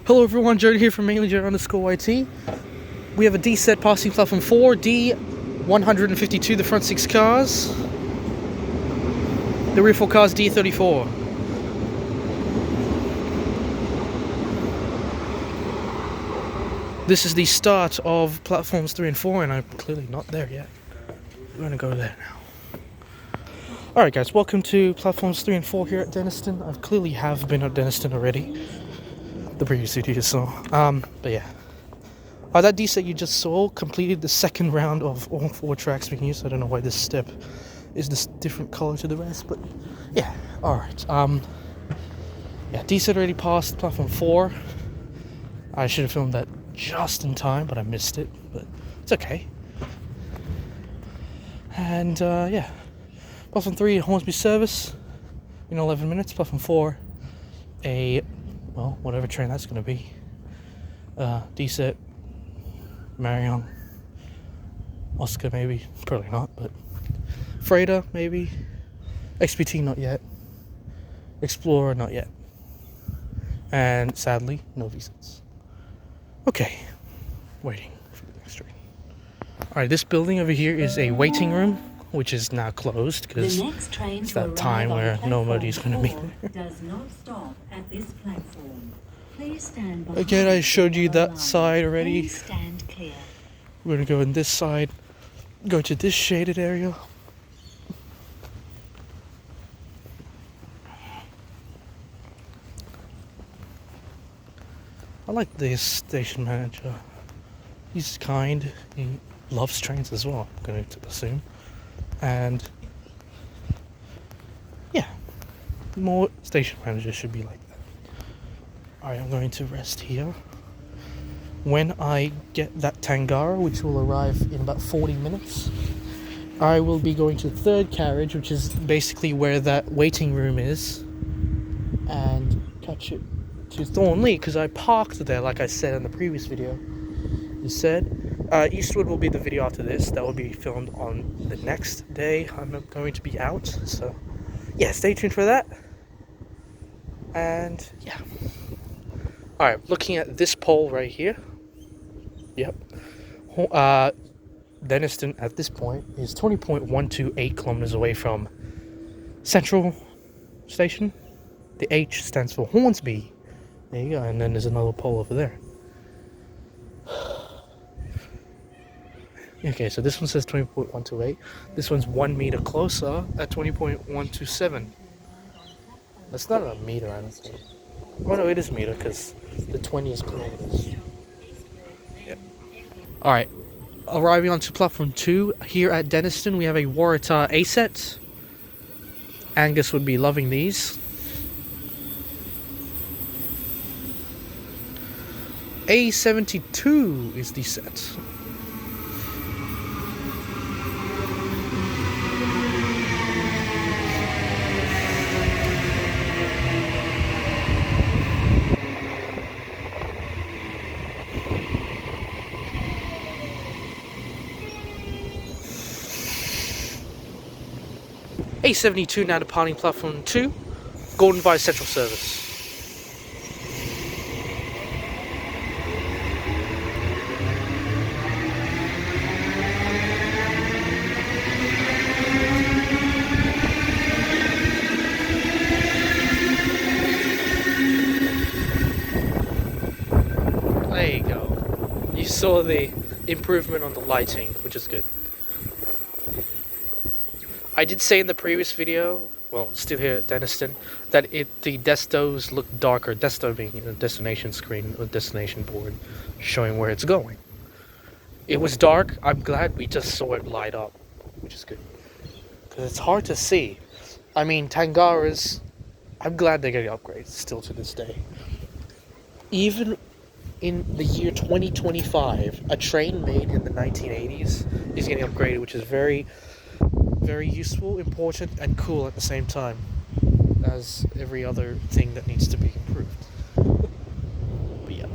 Hello everyone, Jared here from mainlyjared_YT. We have a D set passing platform 4, D152, the front 6 cars. The rear 4 cars, D34. This is the start of platforms 3 and 4, and I'm clearly not there yet. We're going to go there now. Alright guys, welcome to platforms 3 and 4 here at Denistone. I clearly have been at Denistone already. The previous video you saw. But yeah. That D set you just saw completed the second round of all 4 tracks being used. I don't know why this step is this different color to the rest, but yeah. Alright. Yeah, D set already passed platform 4. I should have filmed that just in time, but I missed it. But it's okay. And yeah. Platform 3, Hornsby service in 11 minutes. Platform 4, well, whatever train that's going to be. D-set, Marion, Oscar maybe, probably not, but Freighter maybe, XPT not yet, Explorer not yet, and sadly, no V-sets. Okay, waiting for the next train. Alright, this building over here is a waiting room, which is now closed because it's that time where nobody's going to be there. Does not stop at this platform. Please stand by. Again, I showed you that side already. Please stand clear. We're going to go in this side, go to this shaded area. I like this station manager. He's kind. He loves trains as well, I'm going to assume. And yeah, more station managers should be like that. Alright, I'm going to rest here. When I get that Tangara, which will arrive in about 40 minutes, I will be going to the third carriage, which is basically where that waiting room is, and catch it to Thornley, because I parked there like I said in the previous video. You said Eastwood will be the video after this. That will be filmed on the next day I'm going to be out. So yeah, stay tuned for that. And yeah. Alright, looking at this pole right here. Yep. Denistone at this point is 20.128 kilometers away from Central Station. The H stands for Hornsby. There you go. And then there's another pole over there. Okay, so this one says 20.128. This one's 1 meter closer at 20.127. That's not a meter, I don't think. Oh no, it is meter because the 20 is kilometers. Yep. Alright, arriving onto platform 2 here at Denistone, we have a Waratah A set. Angus would be loving these. A72 is the set. A72 now departing platform 2, Golden Vice Central Service. There you go. You saw the improvement on the lighting, which is good. I did say in the previous video, well, still here at Denistone, that the destos look darker. Desto being a destination screen or destination board showing where it's going. It was dark. I'm glad we just saw it light up, which is good. Because it's hard to see. I mean, Tangaras, I'm glad they're getting upgrades still to this day. Even in the year 2025, a train made in the 1980s is getting upgraded, which is very useful, important, and cool at the same time as every other thing that needs to be improved. But yeah,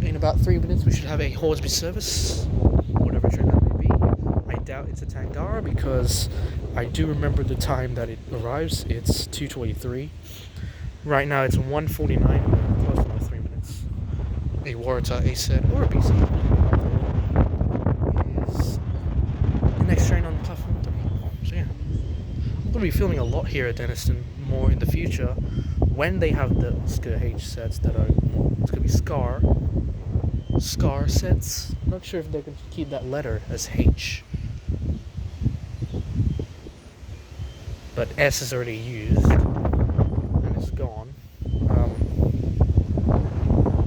in about 3 minutes we should have a Hornsby service, whatever train that may be. I doubt it's a Tangara because I do remember the time that it arrives. It's 2:23. Right now it's 1:49. Close to 3 minutes. a Waratah, a set, or a B set, is the next train on platform 3. So yeah, I'm going to be filming a lot here at Denistone more in the future when they have the Oscar H sets that are, well, it's going to be Scar sets. I'm not sure if they're going to keep that letter as H. But S is already used and it's gone.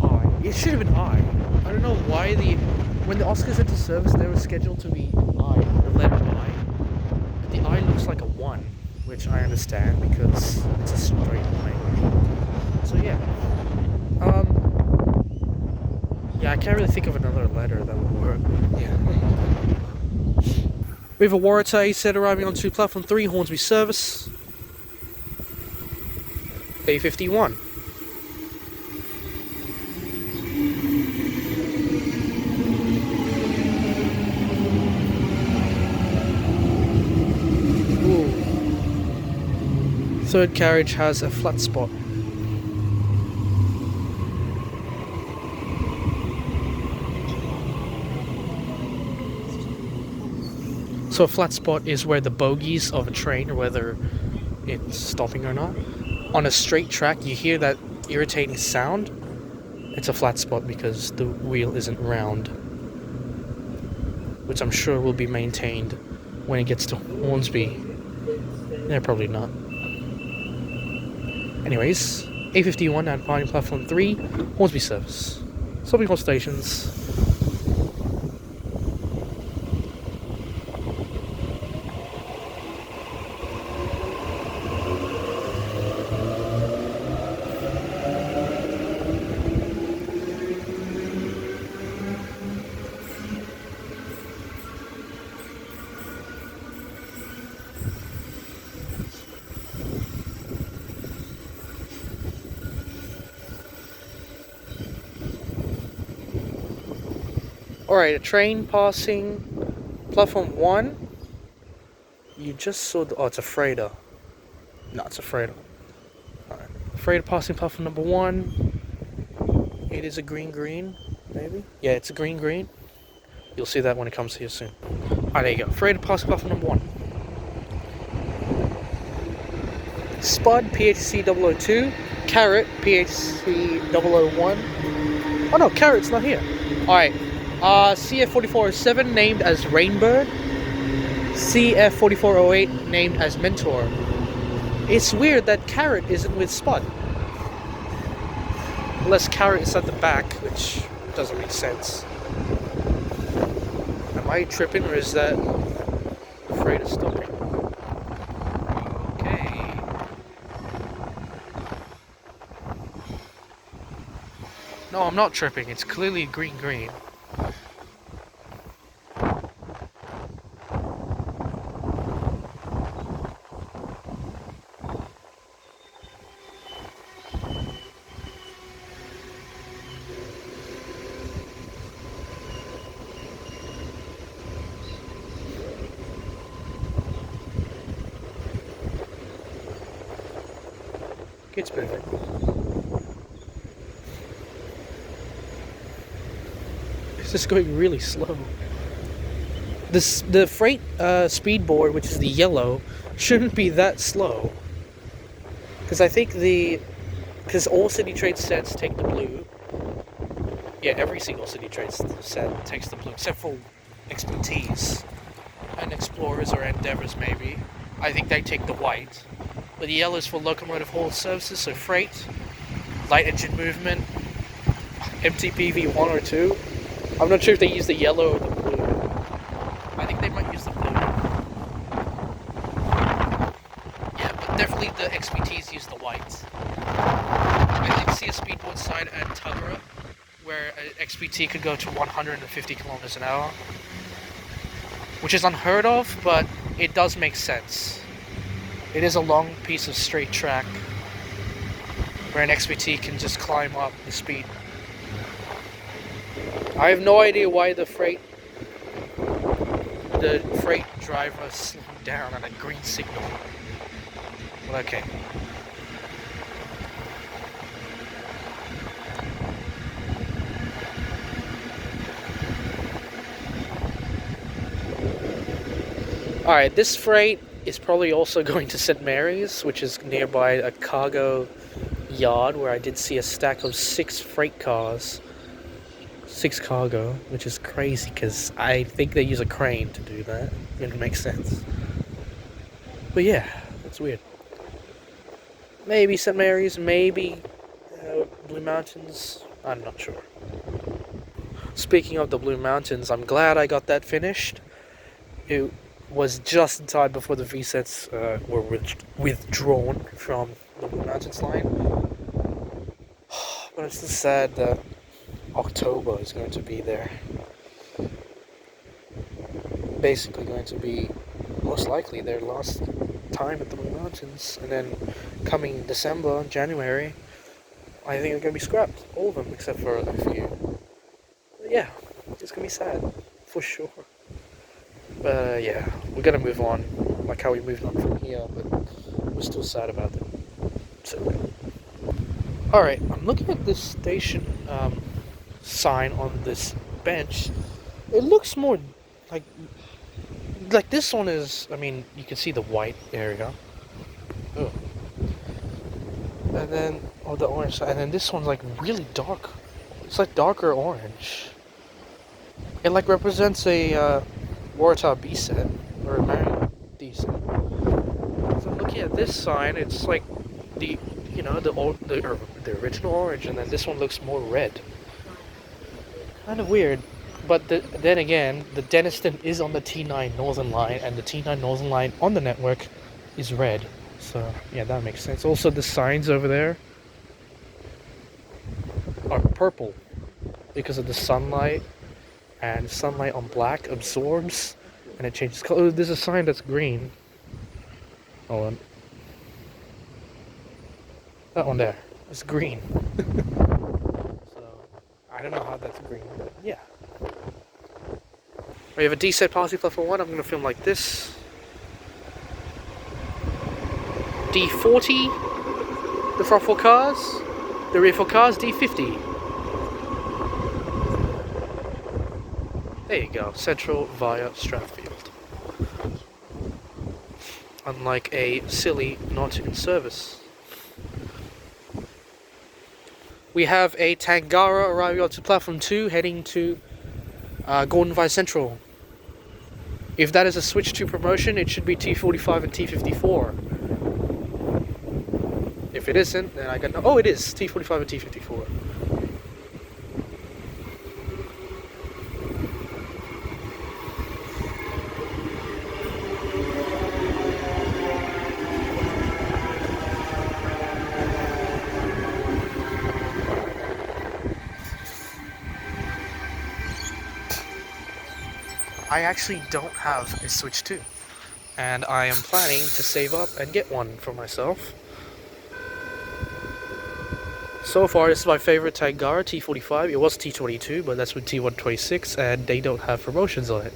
I. It should have been I. I don't know why when the Oscars entered service, they were scheduled to be I, the letter I. But the I looks like a 1, which I understand because it's a straight line. So yeah. Yeah, I can't really think of another letter that would work. Yeah. We have a Waratah set arriving onto platform 3, Hornsby service. A51. Ooh. Third carriage has a flat spot. So a flat spot is where the bogies of a train, whether it's stopping or not, on a straight track, you hear that irritating sound. It's a flat spot because the wheel isn't round, which I'm sure will be maintained when it gets to Hornsby. Yeah, probably not. Anyways, A51 now departing platform 3, Hornsby service. Stopping all stations. Alright, a train passing platform 1. You just saw the... Oh, it's a freighter. No, it's a freighter. Alright. Freighter passing platform number 1. It is a green, maybe? Yeah, it's a green. You'll see that when it comes here soon. Alright, there you go. Freighter passing platform number 1. Spud, PHC 002. Carrot, PHC 001. Oh no, Carrot's not here. Alright. CF4407 named as Rainbird. CF4408 named as Mentor. It's weird that Carrot isn't with Spud. Unless Carrot is at the back, which doesn't make sense. Am I tripping or is that afraid of stopping? Okay. No, I'm not tripping. It's clearly green. It's moving. It's just going really slow. The freight speed board, which is the yellow, shouldn't be that slow. Because I think because all city trade sets take the blue. Yeah, every single city trade set takes the blue, except for XPTs and Explorers or Endeavors maybe. I think they take the white. But the yellow is for locomotive haul services, so freight, light engine movement, MTPV 1 or 2. I'm not sure if they use the yellow or the blue. I think they might use the blue. Yeah, but definitely the XPTs use the white. I did see a speedboard sign at Tuggerah where an XPT could go to 150 kilometers an hour, which is unheard of, but it does make sense. It is a long piece of straight track where an XPT can just climb up the speed. I have no idea why the freight driver slowed down on a green signal. Well, okay. Alright, this freight is probably also going to St. Mary's, which is nearby a cargo yard where I did see a stack of 6 freight cars. 6 cargo, which is crazy because I think they use a crane to do that. It makes sense. But yeah, that's weird. Maybe St. Mary's, maybe Blue Mountains. I'm not sure. Speaking of the Blue Mountains, I'm glad I got that finished. It was just in time before the V-sets were withdrawn from the Blue Mountains line. But I'm still sad that October is going to be there. Basically going to be most likely their last time at the Blue Mountains. And then coming December, January, I think they're going to be scrapped. All of them except for a few. But yeah, it's going to be sad. For sure. But yeah, we're going to move on. Like how we moved on from here. But we're still sad about it. So yeah. Alright, I'm looking at this station sign on this bench. It looks more like this one is, I mean, you can see the white area. Oh. And then, oh, the orange side. And then this one's like really dark. It's like darker orange. It like represents a Waratah B set or a Marion D set. So I'm looking at this sign, it's like the, you know, the original orange, and then this one looks more red. Kind of weird. But then again, the Denistone is on the T9 Northern Line, and the T9 Northern Line on the network is red. So, yeah, that makes sense. Also, the signs over there are purple because of the sunlight, and sunlight on black absorbs, and it changes color. Oh, there's a sign that's green. Hold on. That one there. It's green. So, I don't know how that's green, but yeah. We have a D-set policy platform 1. I'm going to film like this. D40, the front 4 cars. The rear 4 cars, D50. There you go, Central via Strathfield. Unlike a silly not in service. We have a Tangara arriving onto platform 2, heading to Gordon via Central. If that is a switch to promotion, it should be T45 and T54. If it isn't, then I got no. Oh, it is T45 and T54. I actually don't have a Switch 2, and I am planning to save up and get one for myself. So far, this is my favorite Tangara T45. It was T22, but that's with T126, and they don't have promotions on it,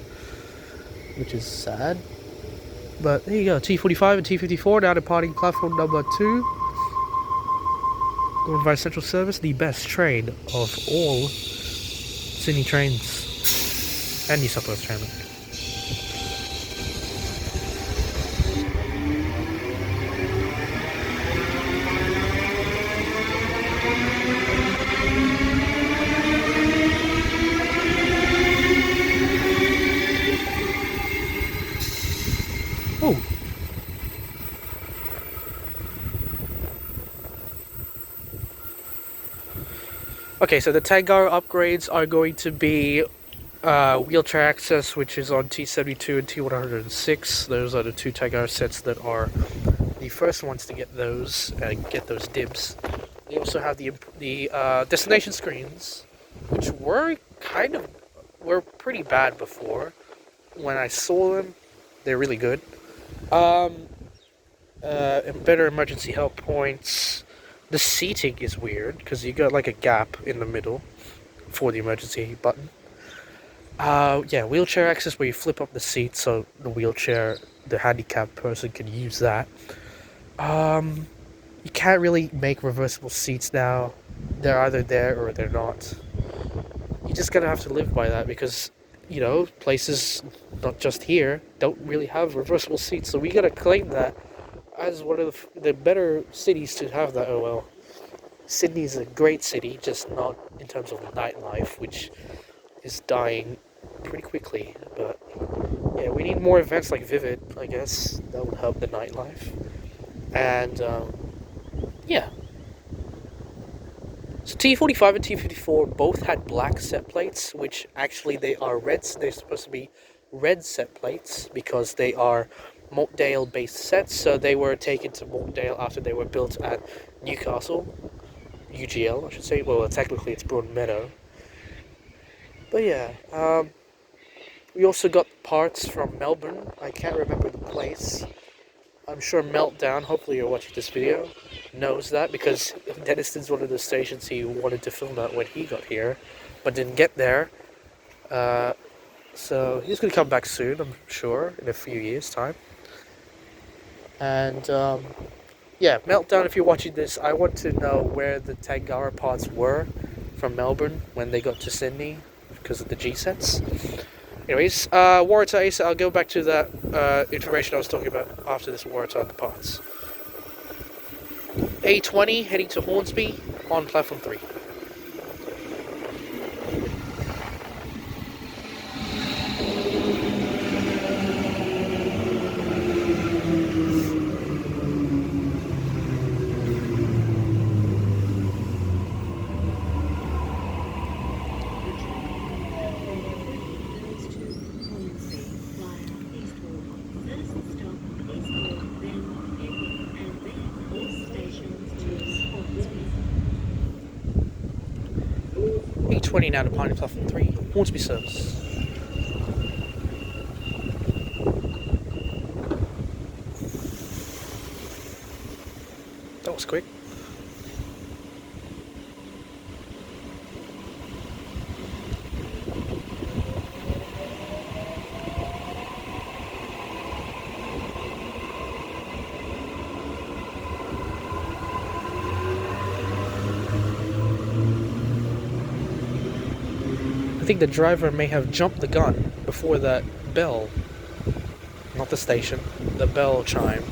which is sad. But there you go, T45 and T54 now departing platform number 2. Going via Central Service, the best train of all Sydney trains. And New South Wales train. Oh. Okay, so the Tangara upgrades are going to be wheelchair access, which is on T72 and T106. Those are the 2 Tangara sets that are the first ones to get those dibs. They also have the destination screens, which were pretty bad before. When I saw them, they're really good. Better emergency help points. The seating is weird because you got like a gap in the middle for the emergency button. Yeah, wheelchair access where you flip up the seat so the handicapped person can use that. You can't really make reversible seats now. They're either there or they're not. You just gotta have to live by that because you know, places not just here don't really have reversible seats, so we gotta claim that as one of the better cities to have that. Oh well, Sydney's a great city, just not in terms of nightlife, which is dying pretty quickly. But yeah, we need more events like Vivid, I guess. That would help the nightlife. And yeah. So T45 and T54 both had black set plates, which actually they are reds. They're supposed to be red set plates because they are Montdale based sets. So they were taken to Montdale after they were built at Newcastle, UGL, I should say. Well, technically it's Broadmeadow. But yeah, we also got parts from Melbourne. I can't remember the place. I'm sure Meltdown, hopefully you're watching this video, knows that because Denistone's one of the stations he wanted to film at when he got here, but didn't get there. So he's going to come back soon, I'm sure, in a few years' time. And yeah, Meltdown, if you're watching this, I want to know where the Tangara pods were from Melbourne when they got to Sydney because of the G-sets. Anyways, Waratah Ace, I'll go back to that information I was talking about after this Waratah departs. A20 heading to Hornsby on platform 3. A20 now departing platform 3, Hornsby service. That was quick. I think the driver may have jumped the gun before that bell. Not the station, the bell chime.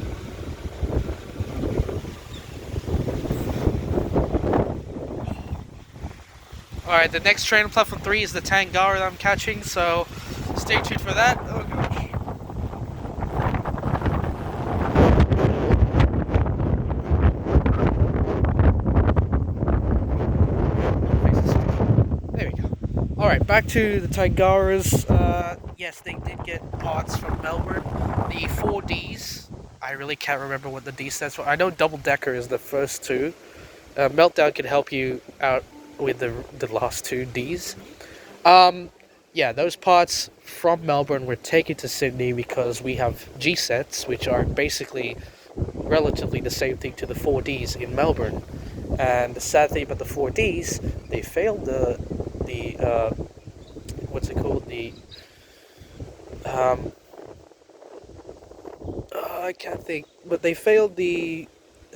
Alright, the next train on platform 3 is the Tangara that I'm catching, so stay tuned for that. Oh gosh. There we go. Alright, back to the Tangaras. Yes, they did get parts from Melbourne. The 4Ds, I really can't remember what the D stands for. I know double decker is the first two. Meltdown can help you out with the last two Ds. Yeah, those parts from Melbourne were taken to Sydney because we have G sets, which are basically relatively the same thing to the 4Ds in Melbourne. And the sad thing about the 4Ds, they failed the what's it called, the I can't think, but they failed the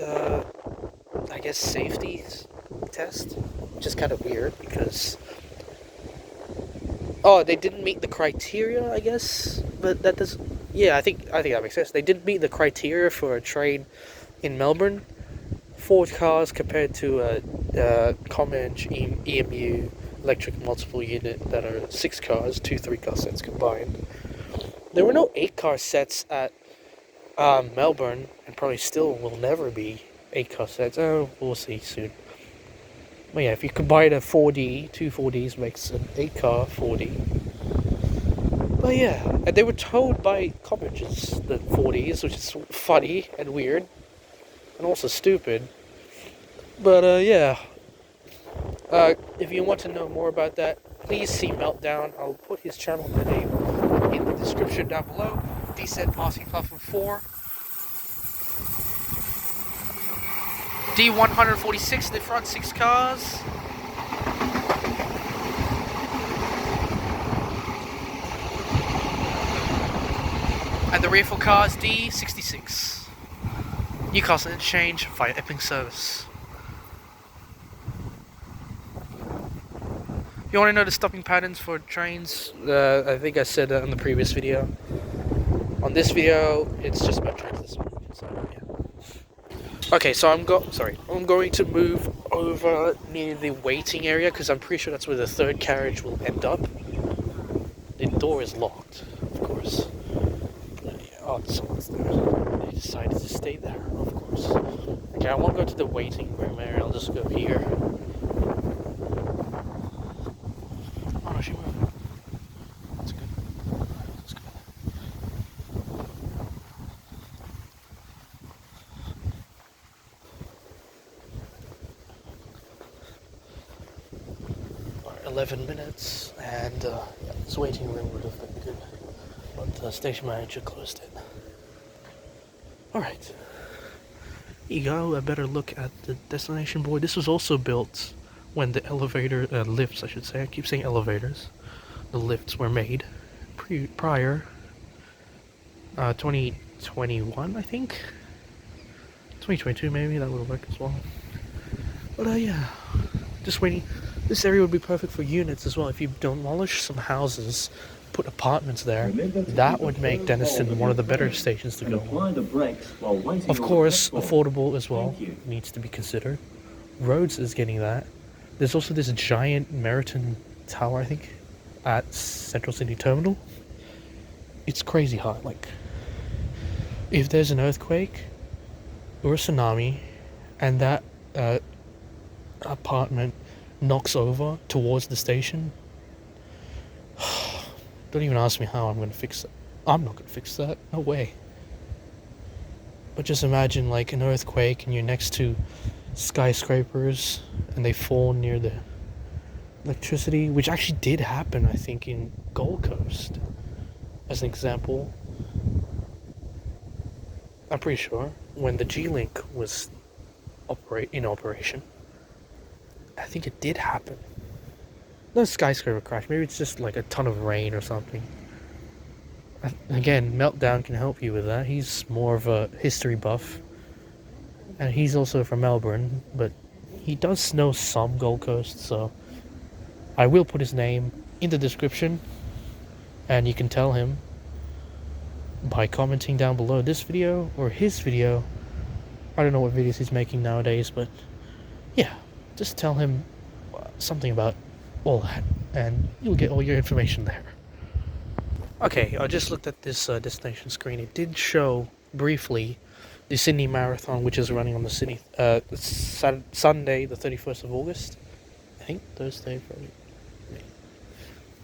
I guess safety test, which is kind of weird because they didn't meet the criteria, I guess. But that does, yeah, I think that makes sense. They didn't meet the criteria for a train in Melbourne. 4 cars compared to a common EMU electric multiple unit that are 6 cars, 2 3-car sets combined. There were no 8-car sets at Melbourne, and probably still will never be 8-car sets. Oh, we'll see soon. But yeah, if you combine a 4D, 2 4Ds makes an 8-car 4D. But yeah, and they were towed by colleges, the 4Ds, which is funny and weird, and also stupid. But yeah, if you want to know more about that, please see Meltdown. I'll put his channel name in the description down below. Descent passing platform 4. D146 in the front 6 cars. And the rear 4 cars D66. Newcastle Interchange via Epping service. You want to know the stopping patterns for trains? I think I said that in the previous video. On this video, it's just about trains this one. So, yeah. Okay, so I'm going to move over near the waiting area because I'm pretty sure that's where the third carriage will end up. The door is locked, of course. Oh, someone's there. They decided to stay there, of course. Okay, I won't go to the waiting room area. I'll just go here. Oh no, she moved. That's good. That's good. Alright, 11 minutes, and yeah, this waiting room would have been good, but the station manager closed it. Alright. Here you go, a better look at the destination board. This was also built when the lifts, I should say. I keep saying elevators. The lifts were made prior 2021, I think. 2022 maybe, that would work as well. But yeah, just waiting. This area would be perfect for units as well. If you demolish some houses, put apartments there, that would make Denistone one of the better stations to go on. Of course, affordable as well, needs to be considered. Rhodes is getting that. There's also this giant Meriton Tower, I think, at Central City Terminal. It's crazy high. Like, if there's an earthquake or a tsunami and that apartment knocks over towards the station, don't even ask me how I'm going to fix it. I'm not going to fix that. No way. But just imagine like an earthquake and you're next to skyscrapers and they fall near the electricity, which actually did happen, I think, in Gold Coast. As an example, I'm pretty sure when the G-Link was in operation, I think it did happen. No skyscraper crash, maybe it's just like a ton of rain or something. Again, Meltdown can help you with that. He's more of a history buff, and he's also from Melbourne, but he does know some Gold Coast, so I will put his name in the description, and you can tell him by commenting down below this video or his video. I don't know what videos he's making nowadays, but yeah, just tell him something about all that, and you'll get all your information there. Okay, I just looked at this destination screen. It did show briefly the Sydney Marathon, which is running on the Sunday, the 31st of August. I think Thursday, Friday.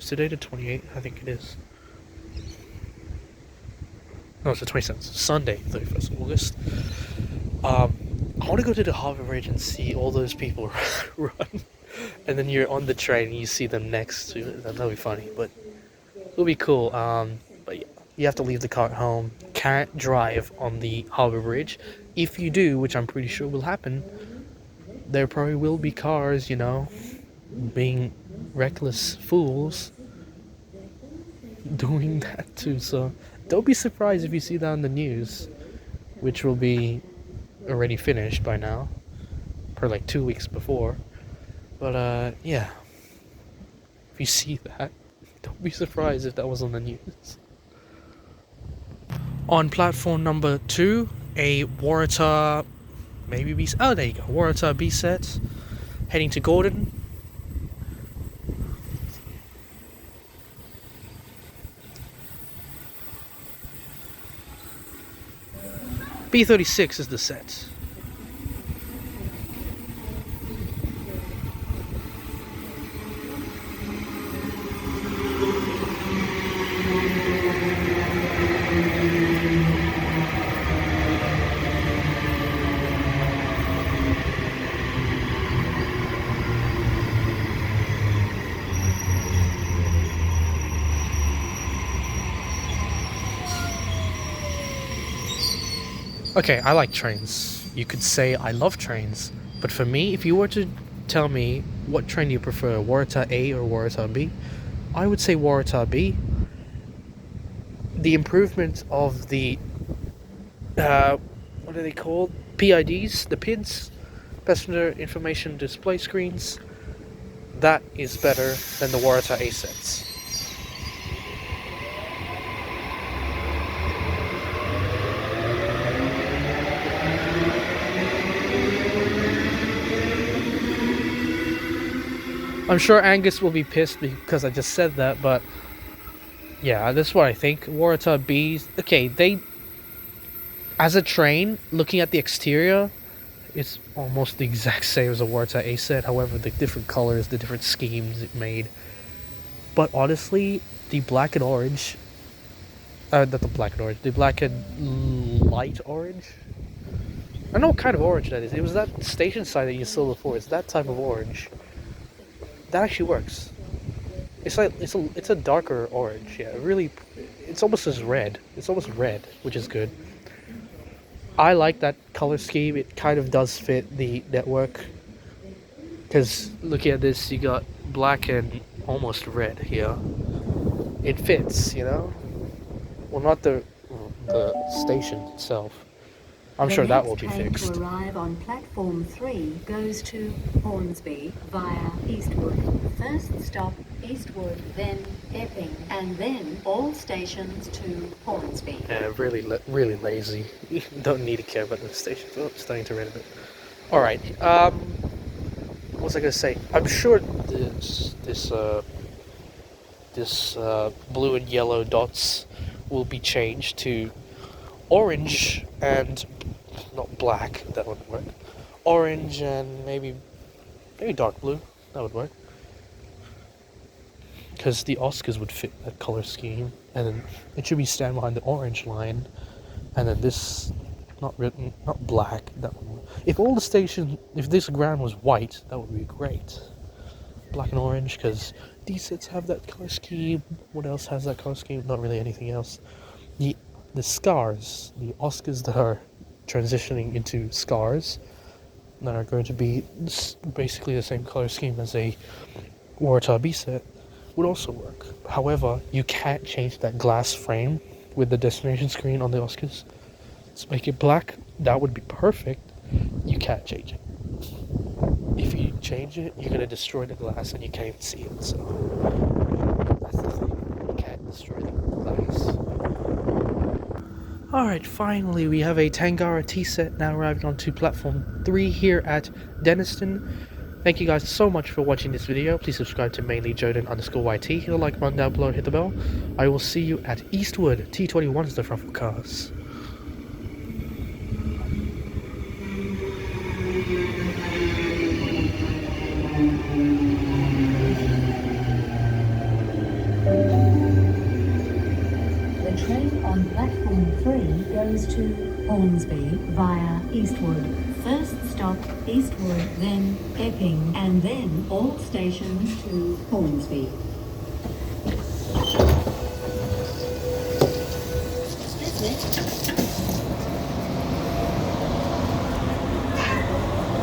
Is today the 28th? I think it is. No, it's the 27th. Sunday, 31st of August. I want to go to the Harbour Bridge and see all those people run. And then you're on the train and you see them next to it. That'll be funny, but it'll be cool. But you have to leave the car at home. Can't drive on the Harbour Bridge. If you do, which I'm pretty sure will happen, there probably will be cars, you know, being reckless fools doing that too. So don't be surprised if you see that on the news, which will be already finished by now, per like 2 weeks before. But yeah, if you see that, don't be surprised if that was on the news. On platform number 2, a Waratah, maybe B. Oh, there you go, Waratah B set, heading to Gordon. B36 is the set. Okay, I like trains. You could say I love trains, but for me, if you were to tell me what train do you prefer, Waratah A or Waratah B, I would say Waratah B. The improvement of the what are they called? PIDs, the PIDs, passenger information display screens. that is better than the Waratah A sets. I'm sure Angus will be pissed because I just said that, but yeah, that's what I think. Waratah Bs, okay, they, as a train, looking at the exterior, it's almost the exact same as a Waratah A set. However, the different colors, the different schemes it made. But honestly, the black and orange, not the black and orange, the black and light orange. I don't know what kind of orange that is. It was that station sign that you saw before. It's that type of orange. That actually works. It's like it's a darker orange. Yeah, really, it's almost as red. It's almost red, which is good. I like that color scheme. It kind of does fit the network. Because looking at this, you got black and almost red here. It fits, you know. Well, not the station itself. I'm sure that will be fixed. The next train to arrive on platform 3 goes to Hornsby via Eastwood. First stop Eastwood, then Epping, and then all stations to Hornsby. Yeah, really lazy. You don't need to care about the station. Oh, it's starting to rain a bit. All right. What was I gonna say? I'm sure this blue and yellow dots will be changed to orange and not black. That wouldn't work. Orange and maybe dark blue. That would work. Because the Oscars would fit that color scheme, and then it should be stand behind the orange line, and then this not black. That would, if this ground was white, that would be great. Black and orange, because these sets have that color scheme. What else has that color scheme? Not really anything else. The scars, the Oscars that are transitioning into scars, that are going to be basically the same color scheme as a Waratah B set, would also work. However, you can't change that glass frame with the destination screen on the Oscars. Let's make it black. That would be perfect. You can't change it. If you change it, you're going to destroy the glass and you can't even see it. So that's the thing. You can't destroy the glass. Alright, finally we have a Tangara T set now arriving onto platform 3 here at Denistone. Thank you guys so much for watching this video. Please subscribe to mainlyjoden_YT. Hit the like button down below and hit the bell. I will see you at Eastwood. T21 is the front for cars. The train on platform 3 goes to Hornsby via Eastwood. First stop Eastwood, then Epping, and then all stations to Hornsby.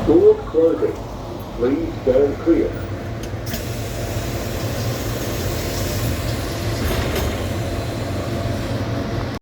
Doors closing. Please stand clear.